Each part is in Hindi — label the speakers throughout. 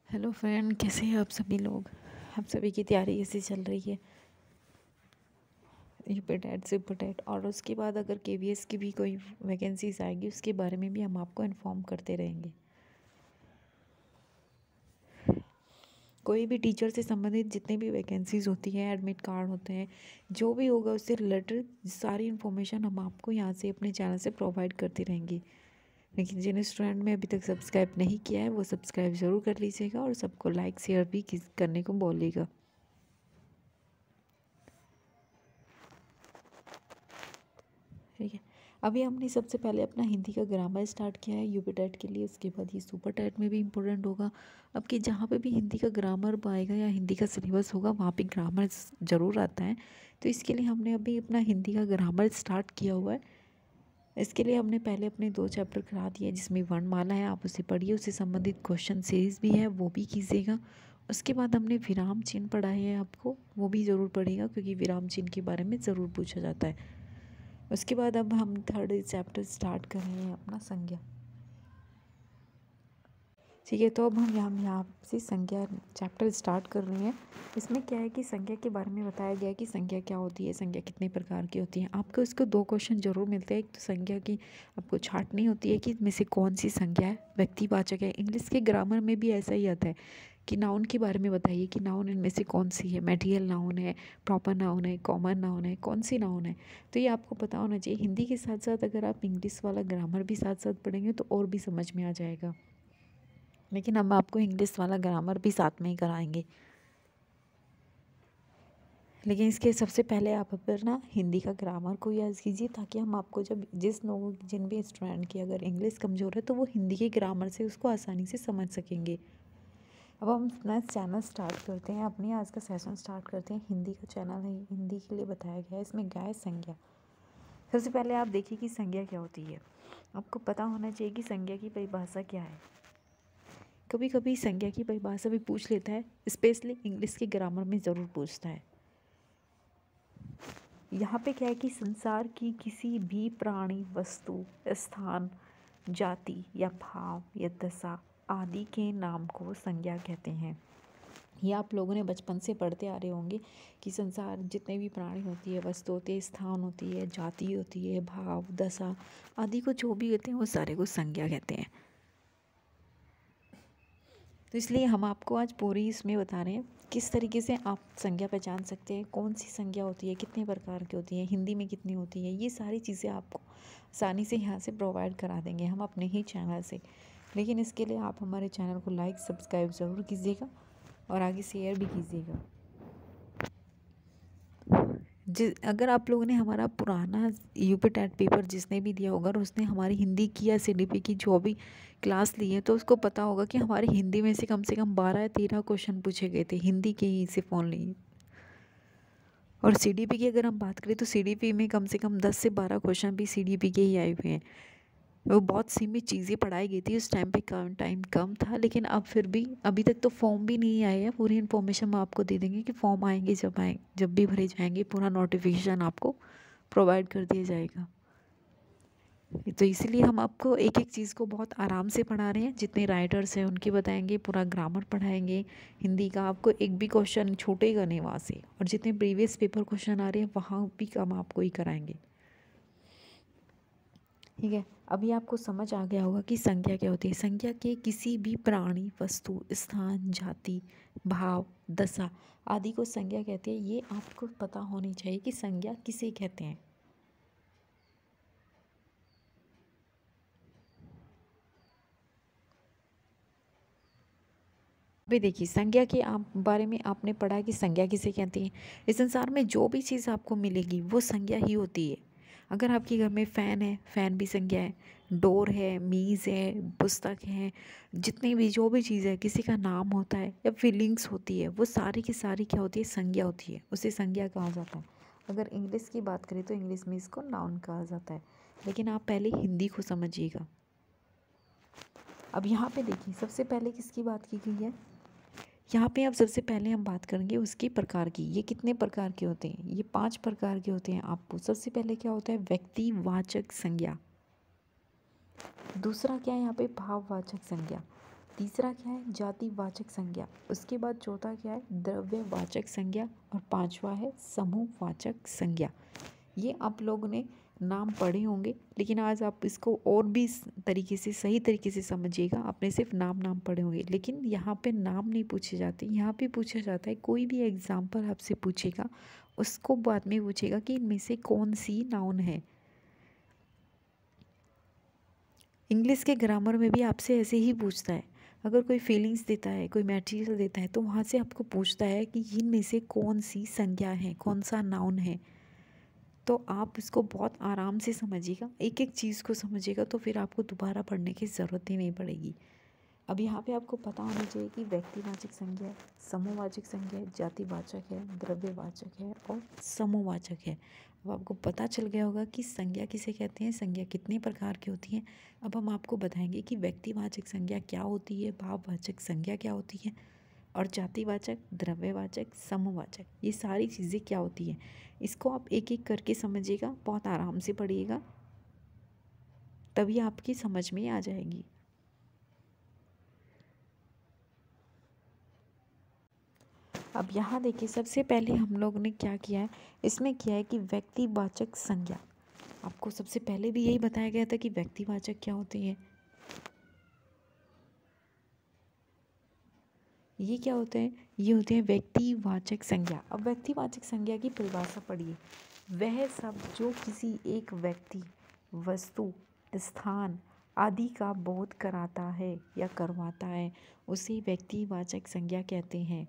Speaker 1: हेलो फ्रेंड, कैसे हैं आप सभी लोग। आप सभी की तैयारी कैसी चल रही है यूपीटेट सिपटेट। और उसके बाद अगर केवीएस की भी कोई वैकेंसीज आएगी उसके बारे में भी हम आपको इन्फॉर्म करते रहेंगे। कोई भी टीचर से संबंधित जितने भी वैकेंसीज होती हैं, एडमिट कार्ड होते हैं, जो भी होगा उससे रिलेटेड सारी इन्फॉर्मेशन हम आपको यहाँ से अपने चैनल से प्रोवाइड करते रहेंगे। लेकिन जिन स्टूडेंट ने अभी तक सब्सक्राइब नहीं किया है वो सब्सक्राइब ज़रूर कर लीजिएगा और सबको लाइक शेयर भी करने को बोलिएगा। ठीक है। अभी हमने सबसे पहले अपना हिंदी का ग्रामर स्टार्ट किया है यूपीटेट के लिए। उसके बाद ये सुपर टेट में भी इम्पोर्टेंट होगा। अब कि जहाँ पे भी हिंदी का ग्रामर आएगा या हिंदी का सिलेबस होगा वहाँ पे ग्रामर ज़रूर आता है। तो इसके लिए हमने अभी अपना हिंदी का ग्रामर स्टार्ट किया हुआ है। इसके लिए हमने पहले अपने 2 चैप्टर करा दिए जिसमें वर्णमाला है, आप उसे पढ़िए, उससे संबंधित क्वेश्चन सीरीज भी है वो भी कीजिएगा। उसके बाद हमने विराम चिन्ह पढ़ाए हैं आपको, वो भी ज़रूर पढ़िएगा क्योंकि विराम चिन्ह के बारे में ज़रूर पूछा जाता है। उसके बाद अब हम 3rd चैप्टर स्टार्ट कर रहे हैं अपना संज्ञा। ठीक है, तो अब हम यहाँ से संज्ञा चैप्टर स्टार्ट कर रहे हैं। इसमें क्या है कि संज्ञा के बारे में बताया गया है कि संज्ञा क्या होती है, संज्ञा कितने प्रकार की होती है। आपको इसको 2 क्वेश्चन जरूर मिलते हैं। एक तो संज्ञा की आपको छांटनी होती है कि इनमें से कौन सी संज्ञा है, व्यक्तिवाचक है। इंग्लिश के ग्रामर में भी ऐसा ही आता है कि नाउन के बारे में बताइए कि नाउन इनमें से कौन सी है, मटेरियल नाउन है, प्रॉपर नाउन है, कॉमन नाउन है, कौन सी नाउन है। तो ये आपको पता होना चाहिए। हिंदी के साथ साथ अगर आप इंग्लिश वाला ग्रामर भी साथ साथ पढ़ेंगे तो और भी समझ में आ जाएगा। लेकिन हम आपको इंग्लिश वाला ग्रामर भी साथ में ही कराएंगे। लेकिन इसके सबसे पहले आप अपना हिंदी का ग्रामर को याद कीजिए ताकि हम आपको जब जिन भी स्टूडेंट की अगर इंग्लिश कमज़ोर है तो वो हिंदी के ग्रामर से उसको आसानी से समझ सकेंगे। अब हम अपना चैनल स्टार्ट करते हैं, अपनी आज का सेशन स्टार्ट करते हैं। हिंदी का चैनल है, हिंदी के लिए बताया गया है। इसमें क्या है, संज्ञा। सबसे पहले आप देखिए कि संज्ञा क्या होती है। आपको पता होना चाहिए कि संज्ञा की परिभाषा क्या है। कभी कभी संज्ञा की परिभाषा भी पूछ लेता है, स्पेशली इंग्लिश के ग्रामर में ज़रूर पूछता है। यहाँ पे क्या है कि संसार की किसी भी प्राणी, वस्तु, स्थान, जाति या भाव या दशा आदि के नाम को संज्ञा कहते हैं। ये आप लोगों ने बचपन से पढ़ते आ रहे होंगे कि संसार जितने भी प्राणी होती है, वस्तु होती है, स्थान होती है, जाति होती है, भाव, दशा आदि को जो भी होते हैं वो सारे को संज्ञा कहते हैं। तो इसलिए हम आपको आज पूरी इसमें बता रहे हैं किस तरीके से आप संज्ञा पहचान सकते हैं, कौन सी संज्ञा होती है, कितने प्रकार की होती है, हिंदी में कितनी होती है। ये सारी चीज़ें आपको आसानी से यहाँ से प्रोवाइड करा देंगे हम अपने ही चैनल से। लेकिन इसके लिए आप हमारे चैनल को लाइक सब्सक्राइब ज़रूर कीजिएगा और आगे शेयर भी कीजिएगा। अगर आप लोगों ने हमारा पुराना यूपीटेट पेपर जिसने भी दिया होगा और उसने हमारी हिंदी की या सीडीपी की जो भी क्लास ली है तो उसको पता होगा कि हमारी हिंदी में से कम 12 या 13 क्वेश्चन पूछे गए थे हिंदी के ही सिर्फ ओनली। और सीडीपी की अगर हम बात करें तो सीडीपी में कम से कम 10 से 12 क्वेश्चन भी सीडीपी के ही आए हुए हैं। वो बहुत सीमित चीज़ें पढ़ाई गई थी उस टाइम पे, टाइम कम था। लेकिन अब फिर भी अभी तक तो फॉर्म भी नहीं आए हैं। पूरी इन्फॉर्मेशन हम आपको दे देंगे कि फॉर्म आएंगे जब भी भरे जाएंगे पूरा नोटिफिकेशन आपको प्रोवाइड कर दिया जाएगा। तो इसीलिए हम आपको एक एक चीज़ को बहुत आराम से पढ़ा रहे हैं। जितने राइटर्स हैं उनकी बताएंगे, पूरा ग्रामर पढ़ाएंगे हिंदी का। आपको एक भी क्वेश्चन छूटेगा नहीं वहाँ से। और जितने प्रीवियस पेपर क्वेश्चन आ रहे हैं वहाँ भी हम आपको ही कराएंगे। ठीक है, अभी आपको समझ आ गया होगा कि संज्ञा क्या होती है। संज्ञा के किसी भी प्राणी, वस्तु, स्थान, जाति, भाव, दशा आदि को संज्ञा कहते हैं। ये आपको पता होनी चाहिए कि संज्ञा किसे कहते हैं। अभी देखिए, संज्ञा के आप बारे में आपने पढ़ा कि संज्ञा किसे कहती है। इस संसार में जो भी चीज़ आपको मिलेगी वो संज्ञा ही होती है। अगर आपके घर में फ़ैन है, फ़ैन भी संज्ञा है। डोर है, मेज़ है, पुस्तक है, जितनी भी जो भी चीज़ है किसी का नाम होता है या फीलिंग्स होती है वो सारी की सारी क्या होती है, संज्ञा होती है। उसे संज्ञा कहा जाता है। अगर इंग्लिश की बात करें तो इंग्लिश में इसको नाउन कहा जाता है। लेकिन आप पहले हिंदी को समझिएगा। अब यहाँ पे देखिए, सबसे पहले किसकी बात की गई है। यहाँ पे अब सबसे पहले हम बात करेंगे उसके प्रकार की। ये कितने प्रकार के होते हैं, ये 5 प्रकार के होते हैं। आपको सबसे पहले क्या होता है, व्यक्तिवाचक संज्ञा। दूसरा क्या है यहाँ पे, भाववाचक संज्ञा। तीसरा क्या है, जातिवाचक संज्ञा। उसके बाद चौथा क्या है, द्रव्यवाचक संज्ञा। और पांचवा है समूहवाचक संज्ञा। ये आप लोगों ने नाम पढ़े होंगे, लेकिन आज आप इसको और भी तरीके से, सही तरीके से समझिएगा। आपने सिर्फ नाम पढ़े होंगे, लेकिन यहाँ पे नाम नहीं पूछे जाते। यहाँ पे पूछा जाता है, कोई भी एग्जाम्पल आपसे पूछेगा, उसको बाद में पूछेगा कि इनमें से कौन सी नाउन है। इंग्लिश के ग्रामर में भी आपसे ऐसे ही पूछता है। अगर कोई फीलिंग्स देता है, कोई मटेरियल देता है, तो वहाँ से आपको पूछता है कि इनमें से कौन सी संज्ञा है, कौन सा नाउन है। तो आप इसको बहुत आराम से समझिएगा, एक एक चीज़ को समझिएगा, तो फिर आपको दोबारा पढ़ने की ज़रूरत ही नहीं पड़ेगी। अब यहाँ पे आपको पता होना चाहिए कि व्यक्तिवाचक संज्ञा है, समूहवाचक संज्ञा है, जातिवाचक है, द्रव्यवाचक है और समूहवाचक है। अब आपको पता चल गया होगा कि संज्ञा किसे कहते हैं, संज्ञा कितने प्रकार की होती हैं। अब हम आपको बताएंगे कि व्यक्तिवाचक संज्ञा क्या होती है, भाववाचक संज्ञा क्या होती है, और जातिवाचक, द्रव्यवाचक, समूहवाचक, ये सारी चीज़ें क्या होती हैं। इसको आप एक एक करके समझिएगा, बहुत आराम से पढ़िएगा, तभी आपकी समझ में आ जाएगी। अब यहाँ देखिए, सबसे पहले हम लोग ने क्या किया है, इसमें किया है कि व्यक्तिवाचक संज्ञा। आपको सबसे पहले भी यही बताया गया था कि व्यक्तिवाचक क्या होती है, ये क्या होते हैं, ये होते हैं व्यक्तिवाचक संज्ञा। अब व्यक्तिवाचक संज्ञा की परिभाषा पढ़िए, वह सब जो किसी एक व्यक्ति, वस्तु, स्थान आदि का बोध कराता है या करवाता है, उसे व्यक्तिवाचक संज्ञा कहते हैं।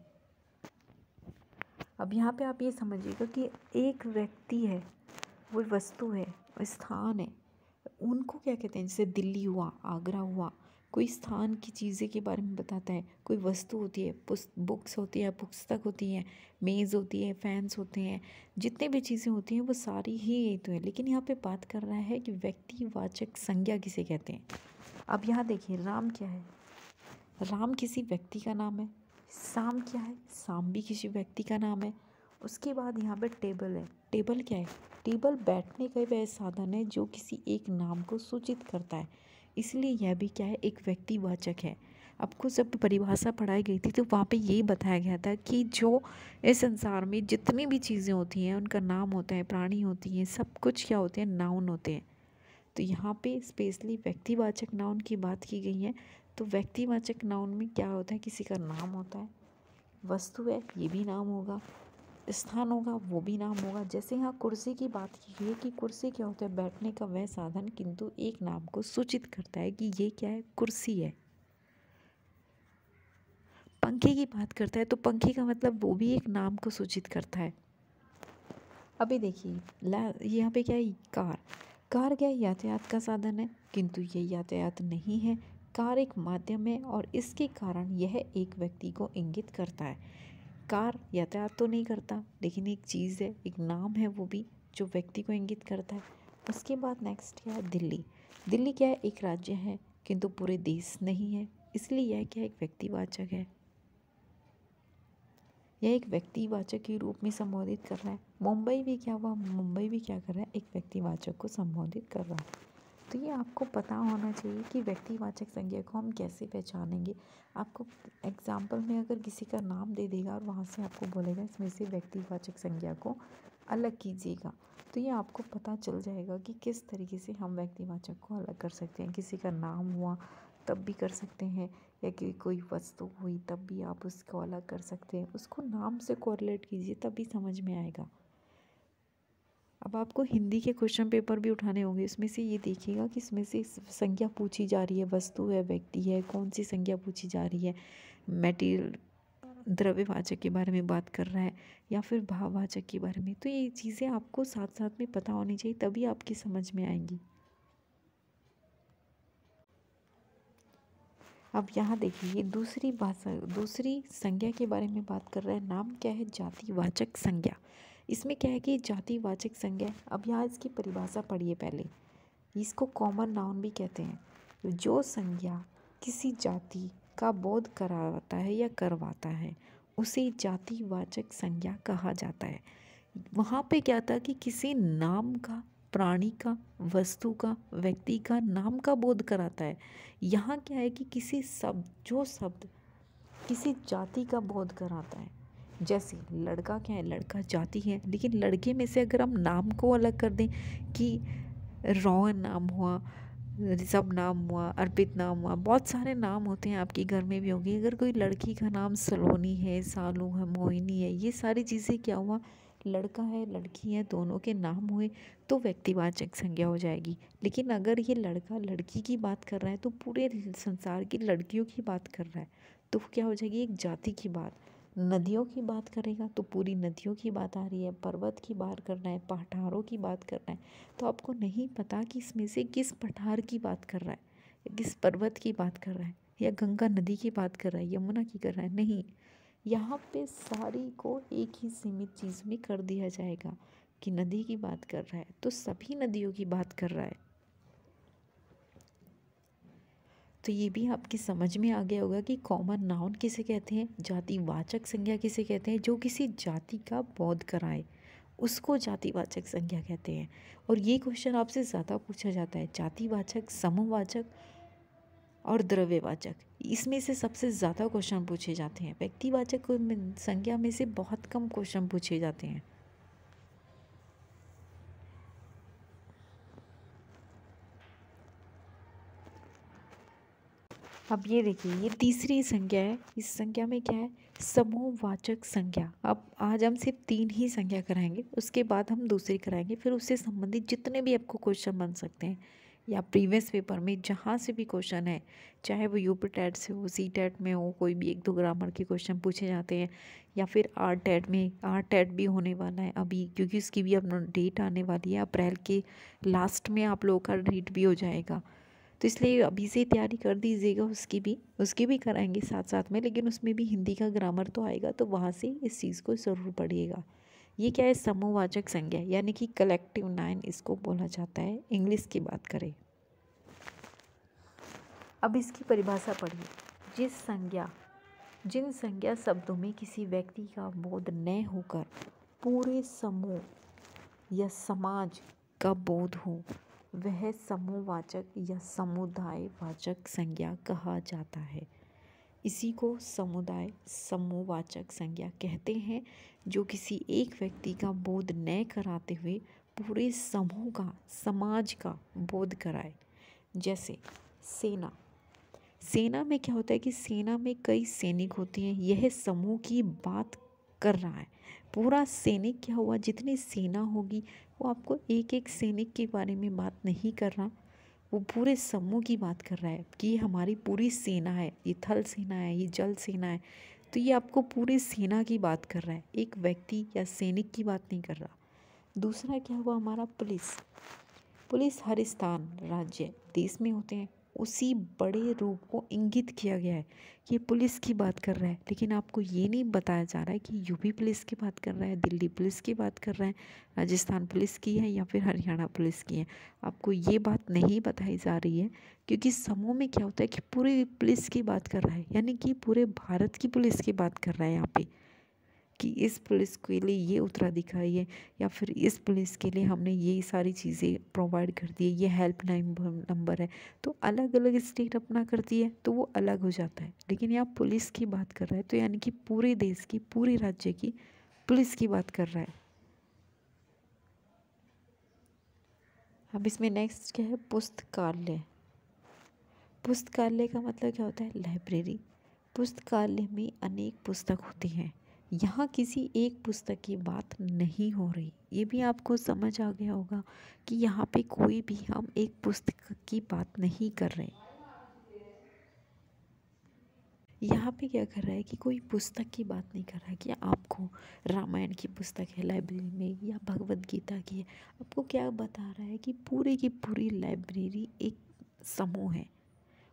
Speaker 1: अब यहाँ पे आप ये समझिएगा कि एक व्यक्ति है, वो वस्तु है, स्थान है, उनको क्या कहते हैं। जैसे दिल्ली हुआ, आगरा हुआ, कोई स्थान की चीज़ें के बारे में बताता है। कोई वस्तु होती है, बुक्स होती है, पुस्तक होती है, मेज़ होती है, फैंस होते हैं, जितने भी चीज़ें होती हैं वो सारी ही यही तो है। लेकिन यहाँ पे बात कर रहा है कि व्यक्तिवाचक संज्ञा किसे कहते हैं। अब यहाँ देखिए, राम क्या है, राम किसी व्यक्ति का नाम है। शाम क्या है, शाम भी किसी व्यक्ति का नाम है। उसके बाद यहाँ पे टेबल है, टेबल क्या है, टेबल बैठने का वह साधन है जो किसी एक नाम को सूचित करता है, इसलिए यह भी क्या है, एक व्यक्तिवाचक है। आपको जब परिभाषा पढ़ाई गई थी तो वहाँ पे यही बताया गया था कि जो इस संसार में जितनी भी चीज़ें होती हैं उनका नाम होता है, प्राणी होती हैं, सब कुछ क्या होते हैं, नाउन होते हैं। तो यहाँ पे स्पेशली व्यक्तिवाचक नाउन की बात की गई है। तो व्यक्तिवाचक नाउन में क्या होता है, किसी का नाम होता है, वस्तु है, ये भी नाम होगा, स्थान होगा, वो भी नाम होगा। जैसे यहाँ कुर्सी की बात की गई है कि कुर्सी क्या होता है, बैठने का वह साधन, किंतु एक नाम को सूचित करता है कि ये क्या है, कुर्सी है। पंखे की बात करता है तो पंखे का मतलब वो भी एक नाम को सूचित करता है। अभी देखिए, यहाँ पे क्या है, कार, कार क्या है, यातायात का साधन है, किंतु ये यातायात नहीं है। कार एक माध्यम है और इसके कारण यह एक व्यक्ति को इंगित करता है। कार यातायात तो नहीं करता, लेकिन एक चीज़ है, एक नाम है वो भी, जो व्यक्ति को इंगित करता है। उसके बाद नेक्स्ट क्या है, दिल्ली। दिल्ली क्या है, एक राज्य है, किंतु पूरे देश नहीं है, इसलिए यह क्या है, एक व्यक्तिवाचक है। यह एक व्यक्तिवाचक के रूप में संबोधित कर रहा है। मुंबई भी क्या हुआ, मुंबई भी क्या कर रहा है, एक व्यक्तिवाचक को संबोधित कर रहा है। तो ये आपको पता होना चाहिए कि व्यक्तिवाचक संज्ञा को हम कैसे पहचानेंगे। आपको एग्जाम्पल में अगर किसी का नाम दे देगा और वहाँ से आपको बोलेगा इसमें से व्यक्तिवाचक संज्ञा को अलग कीजिएगा, तो ये आपको पता चल जाएगा कि किस तरीके से हम व्यक्तिवाचक को अलग कर सकते हैं। किसी का नाम हुआ तब भी कर सकते हैं, या कि कोई वस्तु हुई तब भी आप उसको अलग कर सकते हैं। उसको नाम से कोरिलेट कीजिए, तभी समझ में आएगा। अब आपको हिंदी के क्वेश्चन पेपर भी उठाने होंगे, इसमें से ये देखिएगा कि इसमें से संज्ञा पूछी जा रही है, वस्तु है, व्यक्ति है, कौन सी संज्ञा पूछी जा रही है, मटेरियल, द्रव्यवाचक के बारे में बात कर रहा है या फिर भाववाचक के बारे में। तो ये चीज़ें आपको साथ साथ में पता होनी चाहिए, तभी आपकी समझ में आएंगी। अब यहाँ देखिए, ये दूसरी संज्ञा के बारे में बात कर रहा है। नाम क्या है, जातिवाचक संज्ञा। इसमें क्या है कि जातिवाचक संज्ञा, अब यहाँ इसकी परिभाषा पढ़िए पहले। इसको कॉमन नाउन भी कहते हैं। जो संज्ञा किसी जाति का बोध कराता है या करवाता है, उसे जातिवाचक संज्ञा कहा जाता है। वहाँ पे क्या था कि किसी नाम का प्राणी का, वस्तु का, व्यक्ति का, नाम का बोध कराता है। यहाँ क्या है कि किसी शब्द, जो शब्द किसी जाति का बोध कराता है। जैसे लड़का क्या है, लड़का जाति है, लेकिन लड़के में से अगर हम नाम को अलग कर दें कि रोहन नाम हुआ, ऋषभ नाम हुआ, अर्पित नाम हुआ, बहुत सारे नाम होते हैं, आपके घर में भी होंगे। अगर कोई लड़की का नाम सलोनी है, सालू है, मोहिनी है, ये सारी चीज़ें क्या हुआ, लड़का है लड़की है, दोनों के नाम हुए तो व्यक्तिवाचक संज्ञा हो जाएगी। लेकिन अगर ये लड़का लड़की की बात कर रहा है तो पूरे संसार की लड़कियों की बात कर रहा है, तो क्या हो जाएगी, एक जाति की बात। नदियों की बात करेगा तो पूरी नदियों की बात आ रही है, पर्वत की बात करना है, पठारों की बात करना है, तो आपको नहीं पता कि इसमें से किस पठार की बात कर रहा है, किस पर्वत की बात कर रहा है, या गंगा नदी की बात कर रहा है, यमुना की कर रहा है। नहीं, यहाँ पे सारी को एक ही सीमित चीज़ में कर दिया जाएगा कि नदी की बात कर रहा है तो सभी नदियों की बात कर रहा है। तो ये भी आपकी समझ में आ गया होगा कि कॉमन नाउन किसे कहते हैं, जातिवाचक संज्ञा किसे कहते हैं, जो किसी जाति का बोध कराए उसको जातिवाचक संज्ञा कहते हैं। और ये क्वेश्चन आपसे ज़्यादा पूछा जाता है, जातिवाचक, समूहवाचक और द्रव्यवाचक, इसमें से सबसे ज़्यादा क्वेश्चन पूछे जाते हैं। व्यक्तिवाचक संज्ञा में से बहुत कम क्वेश्चन पूछे जाते हैं। अब ये देखिए, ये तीसरी संज्ञा है। इस संज्ञा में क्या है, समूहवाचक संज्ञा। अब आज हम सिर्फ 3 ही संज्ञा कराएंगे, उसके बाद हम दूसरी कराएंगे। फिर उससे संबंधित जितने भी आपको क्वेश्चन बन सकते हैं या प्रीवियस पेपर में जहाँ से भी क्वेश्चन है, चाहे वो यूपी टेट से हो, सी टेट में हो, कोई भी 1-2 ग्रामर के क्वेश्चन पूछे जाते हैं, या फिर आर टेट में, आर टेट भी होने वाला है अभी, क्योंकि उसकी भी अब डेट आने वाली है। अप्रैल के लास्ट में आप लोगों का डेट भी हो जाएगा, तो इसलिए अभी से तैयारी कर दीजिएगा। उसकी भी कराएंगे साथ साथ में, लेकिन उसमें भी हिंदी का ग्रामर तो आएगा, तो वहाँ से इस चीज़ को ज़रूर पढ़िएगा। ये क्या है, समूहवाचक संज्ञा, यानी कि कलेक्टिव नाउन इसको बोला जाता है, इंग्लिश की बात करें। अब इसकी परिभाषा पढ़िए। जिन संज्ञा शब्दों में किसी व्यक्ति का बोध न होकर पूरे समूह या समाज का बोध हो, वह समूहवाचक या समुदायवाचक संज्ञा कहा जाता है। इसी को समुदाय समूहवाचक संज्ञा कहते हैं, जो किसी एक व्यक्ति का बोध न कराते हुए पूरे समूह का, समाज का बोध कराए। जैसे सेना में क्या होता है कि सेना में कई सैनिक होते हैं, यह समूह की बात कर रहा है। पूरा सैनिक क्या हुआ, जितनी सेना होगी वो आपको एक एक सैनिक के बारे में बात नहीं कर रहा, वो पूरे समूह की बात कर रहा है कि ये हमारी पूरी सेना है, ये थल सेना है, ये जल सेना है। तो ये आपको पूरी सेना की बात कर रहा है, एक व्यक्ति या सैनिक की बात नहीं कर रहा। दूसरा क्या हुआ हमारा, पुलिस हर स्थान, राज्य, देश में होते हैं, उसी बड़े रूप को इंगित किया गया है कि पुलिस की बात कर रहा है। लेकिन आपको ये नहीं बताया जा रहा है कि यूपी पुलिस की बात कर रहा है, दिल्ली पुलिस की बात कर रहा है, राजस्थान पुलिस की है या फिर हरियाणा पुलिस की है। आपको ये बात नहीं बताई जा रही है, क्योंकि समूह में क्या होता है कि पूरी पुलिस की बात कर रहा है, यानी कि पूरे भारत की पुलिस की बात कर रहा है यहाँ पे, कि इस पुलिस के लिए ये उत्तराधिकारी है, या फिर इस पुलिस के लिए हमने ये सारी चीज़ें प्रोवाइड कर दी है, ये हेल्पलाइन नंबर है। तो अलग अलग स्टेट अपना करती है तो वो अलग हो जाता है, लेकिन यहाँ पुलिस की बात कर रहा है, तो यानी कि पूरे देश की, पूरे राज्य की पुलिस की बात कर रहा है। अब इसमें नेक्स्ट क्या है, पुस्तकालय। पुस्तकालय का मतलब क्या होता है, लाइब्रेरी। पुस्तकालय में अनेक पुस्तक होती हैं, यहाँ किसी एक पुस्तक की बात नहीं हो रही। ये भी आपको समझ आ गया होगा कि यहाँ पे कोई भी हम एक पुस्तक की बात नहीं कर रहे। यहाँ पे क्या कर रहा है कि कोई पुस्तक की बात नहीं कर रहा है कि आपको रामायण की पुस्तक है लाइब्रेरी में या भगवत गीता की है। आपको क्या बता रहा है कि पूरी की पूरी लाइब्रेरी एक समूह है,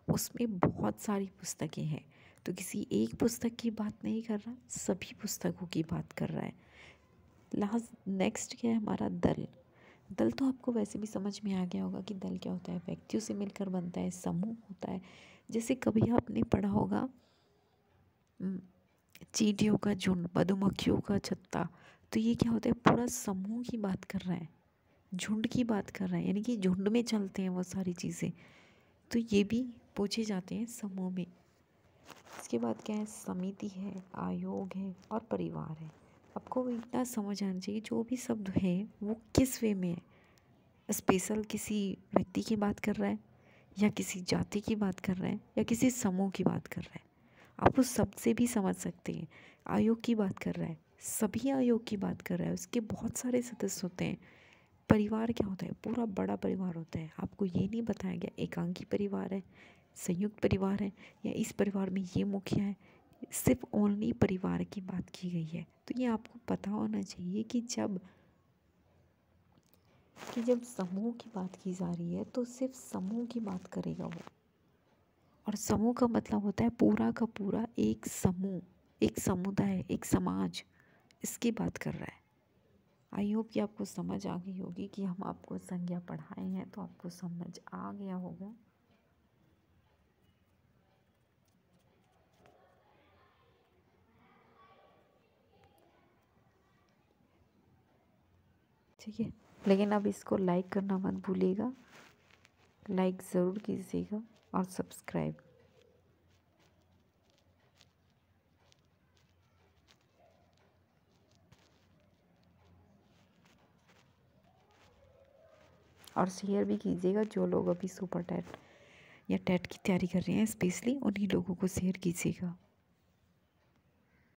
Speaker 1: उसमें बहुत सारी पुस्तकें हैं, तो किसी एक पुस्तक की बात नहीं कर रहा, सभी पुस्तकों की बात कर रहा है। नेक्स्ट क्या है हमारा, दल तो आपको वैसे भी समझ में आ गया होगा कि दल क्या होता है, व्यक्तियों से मिलकर बनता है, समूह होता है। जैसे कभी आपने पढ़ा होगा चींटियों का झुंड, मधुमक्खियों का छत्ता, तो ये क्या होता है, पूरा समूह की बात कर रहा है। झुंड की बात कर रहा है, यानी कि झुंड में चलते हैं वो सारी चीज़ें, तो ये भी पूछे जाते हैं समूह में। इसके बाद क्या है, समिति है, आयोग है और परिवार है। आपको इतना समझ आना चाहिए जो भी शब्द है वो किस वे में है। स्पेशल किसी व्यक्ति की बात कर रहा है, या किसी जाति की बात कर रहा है, या किसी समूह की बात कर रहा है। आप उस शब्द से भी समझ सकते हैं। आयोग की बात कर रहा है, सभी आयोग की बात कर रहा है, उसके बहुत सारे सदस्य होते हैं। परिवार क्या होता है, पूरा बड़ा परिवार होता है। आपको ये नहीं बताया गया एकांकी परिवार है, संयुक्त परिवार है, या इस परिवार में ये मुखिया है। सिर्फ ओनली परिवार की बात की गई है। तो ये आपको पता होना चाहिए कि जब समूह की बात की जा रही है तो सिर्फ समूह की बात करेगा वो। और समूह का मतलब होता है पूरा का पूरा एक समूह, एक समुदाय, एक समाज, इसकी बात कर रहा है। आई होप कि आपको समझ आ गई होगी कि हम आपको संज्ञा पढ़ाए हैं तो आपको समझ आ गया होगा। ठीक है, लेकिन अब इसको लाइक करना मत भूलिएगा, लाइक ज़रूर कीजिएगा और सब्सक्राइब। और शेयर भी कीजिएगा, जो लोग अभी सुपर टेट या टेट की तैयारी कर रहे हैं स्पेशली उन्हीं लोगों को शेयर कीजिएगा।